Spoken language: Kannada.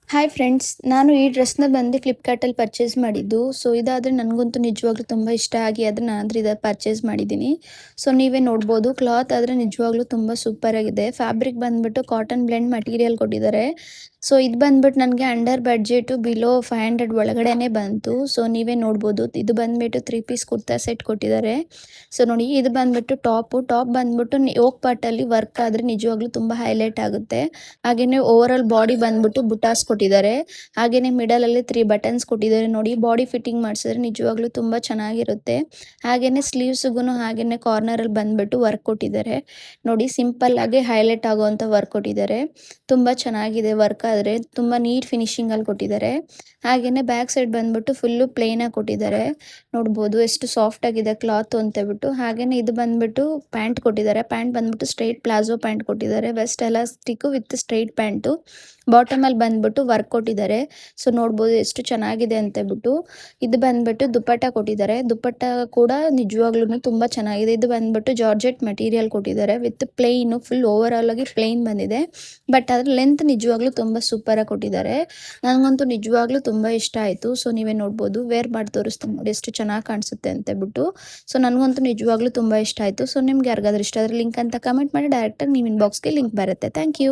ಹಾಯ್ ಫ್ರೆಂಡ್ಸ್, ನಾನು ಈ ಡ್ರೆಸ್‌ನ ಬಂದು ಫ್ಲಿಪ್‌ಕಾರ್ಟಲ್ಲಿ ಪರ್ಚೇಸ್ ಮಾಡಿದ್ದು. ಸೊ, ಇದಾದರೆ ನನಗಂತೂ ನಿಜವಾಗ್ಲೂ ತುಂಬ ಇಷ್ಟ ಆಗಿ ನಾನಾದರೆ ಇದು ಪರ್ಚೇಸ್ ಮಾಡಿದ್ದೀನಿ. ಸೊ, ನೀವೇ ನೋಡ್ಬೋದು ಕ್ಲಾತ್ ಆದರೆ ನಿಜವಾಗ್ಲೂ ತುಂಬ ಸೂಪರಾಗಿದೆ. ಫ್ಯಾಬ್ರಿಕ್ ಬಂದ್ಬಿಟ್ಟು ಕಾಟನ್ ಬ್ಲೆಂಡ್ ಮೆಟೀರಿಯಲ್ ಕೊಟ್ಟಿದ್ದಾರೆ. ಸೊ, ಇದು ಬಂದ್ಬಿಟ್ಟು ನನಗೆ ಅಂಡರ್ ಬಡ್ಜೆಟು ಬಿಲೋ 500 ಒಳಗಡೆನೇ ಬಂತು. ಸೊ, ನೀವೇ ನೋಡ್ಬೋದು. ಇದು ಬಂದ್ಬಿಟ್ಟು 3 ಪೀಸ್ ಕುರ್ತಾ ಸೆಟ್ ಕೊಟ್ಟಿದ್ದಾರೆ. ಸೊ, ನೋಡಿ ಇದು ಬಂದ್ಬಿಟ್ಟು ಟಾಪ್ ಬಂದ್ಬಿಟ್ಟು ಯೋಕ್ ಪಾರ್ಟಲ್ಲಿ ವರ್ಕ್ ಆದರೆ ನಿಜವಾಗ್ಲೂ ತುಂಬ ಹೈಲೈಟ್ ಆಗುತ್ತೆ. ಹಾಗೇನೇ ಓವರಾಲ್ ಬಾಡಿ ಬಂದ್ಬಿಟ್ಟು ಬುಟಾಸ್ ಕೊಟ್ಟಿದ್ದಾರೆ. ಹಾಗೇನೇ ಮಿಡಲಲ್ಲಿ 3 ಬಟನ್ಸ್ ಕೊಟ್ಟಿದ್ದಾರೆ. ನೋಡಿ ಬಾಡಿ ಫಿಟ್ಟಿಂಗ್ ಮಾಡಿಸಿದ್ರೆ ನಿಜವಾಗ್ಲೂ ತುಂಬ ಚೆನ್ನಾಗಿರುತ್ತೆ. ಹಾಗೇನೇ ಸ್ಲೀವ್ಸ್‌ಗೂ ಹಾಗೇನೇ ಕಾರ್ನರಲ್ಲಿ ಬಂದ್ಬಿಟ್ಟು ವರ್ಕ್ ಕೊಟ್ಟಿದ್ದಾರೆ. ನೋಡಿ ಸಿಂಪಲ್ ಆಗಿ ಹೈಲೈಟ್ ಆಗುವಂಥ ವರ್ಕ್ ಕೊಟ್ಟಿದ್ದಾರೆ. ತುಂಬ ಚೆನ್ನಾಗಿದೆ ವರ್ಕ್ ಆದರೆ ತುಂಬ ನೀಟ್ ಫಿನಿಶಿಂಗಲ್ಲಿ ಕೊಟ್ಟಿದ್ದಾರೆ. ಹಾಗೇನೇ ಬ್ಯಾಕ್ ಸೈಡ್ ಬಂದ್ಬಿಟ್ಟು ಫುಲ್ಲು ಪ್ಲೇನಾಗಿ ಕೊಟ್ಟಿದ್ದಾರೆ. ನೋಡ್ಬೋದು ಎಷ್ಟು ಸಾಫ್ಟ್ ಆಗಿದೆ ಕ್ಲಾತು ಅಂತ ಹೇಳ್ಬಿಟ್ಟು. ಹಾಗೇನೇ ಇದು ಬಂದ್ಬಿಟ್ಟು ಪ್ಯಾಂಟ್ ಕೊಟ್ಟಿದ್ದಾರೆ. ಪ್ಯಾಂಟ್ ಬಂದ್ಬಿಟ್ಟು ಸ್ಟ್ರೈಟ್ ಪ್ಲಾಜೋ ಪ್ಯಾಂಟ್ ಕೊಟ್ಟಿದ್ದಾರೆ. Waist elastic with straight pant. ಬಾಟಮಲ್ಲಿ ಬಂದ್ಬಿಟ್ಟು ವರ್ಕ್ ಕೊಟ್ಟಿದ್ದಾರೆ. ಸೊ, ನೋಡ್ಬೋದು ಎಷ್ಟು ಚೆನ್ನಾಗಿದೆ ಅಂತ ಹೇಳ್ಬಿಟ್ಟು. ಇದು ಬಂದ್ಬಿಟ್ಟು ದುಪ್ಪಟ್ಟ ಕೊಟ್ಟಿದ್ದಾರೆ. ದುಪ್ಪಟ್ಟ ಕೂಡ ನಿಜವಾಗ್ಲೂ ತುಂಬ ಚೆನ್ನಾಗಿದೆ. ಇದು ಬಂದ್ಬಿಟ್ಟು ಜಾರ್ಜೆಟ್ ಮೆಟೀರಿಯಲ್ ಕೊಟ್ಟಿದ್ದಾರೆ ವಿತ್ ಪ್ಲೇನು ಫುಲ್ ಓವರಾಲ್ ಆಗಿ ಪ್ಲೇನ್ ಬಂದಿದೆ. ಬಟ್ ಅದ್ರ ಲೆಂತ್ ನಿಜವಾಗ್ಲೂ ತುಂಬ ಸೂಪರಾಗಿ ಕೊಟ್ಟಿದ್ದಾರೆ. ನನಗಂತೂ ನಿಜವಾಗ್ಲೂ ತುಂಬ ಇಷ್ಟ ಆಯಿತು. ಸೊ, ನೀವೇ ನೋಡ್ಬೋದು. ವೇರ್ ಮಾಡಿ ತೋರಿಸ್ತೀನಿ ನೋಡಿ ಎಷ್ಟು ಚೆನ್ನಾಗಿ ಕಾಣಿಸುತ್ತೆ ಅಂತ ಹೇಳ್ಬಿಟ್ಟು. ಸೊ, ನನಗಂತೂ ನಿಜವಾಗ್ಲೂ ತುಂಬ ಇಷ್ಟ ಆಯಿತು. ಸೊ, ನಿಮ್ಗೆ ಯಾರಿಗಾದ್ರೂ ಇಷ್ಟ ಆದರೆ ಲಿಂಕ್ ಅಂತ ಕಮೆಂಟ್ ಮಾಡಿ, ಡೈರೆಕ್ಟಾಗಿ ನಿಮ್ಮ ಇನ್ಬಾಕ್ಸ್ಗೆ ಲಿಂಕ್ ಬರುತ್ತೆ. Thank you.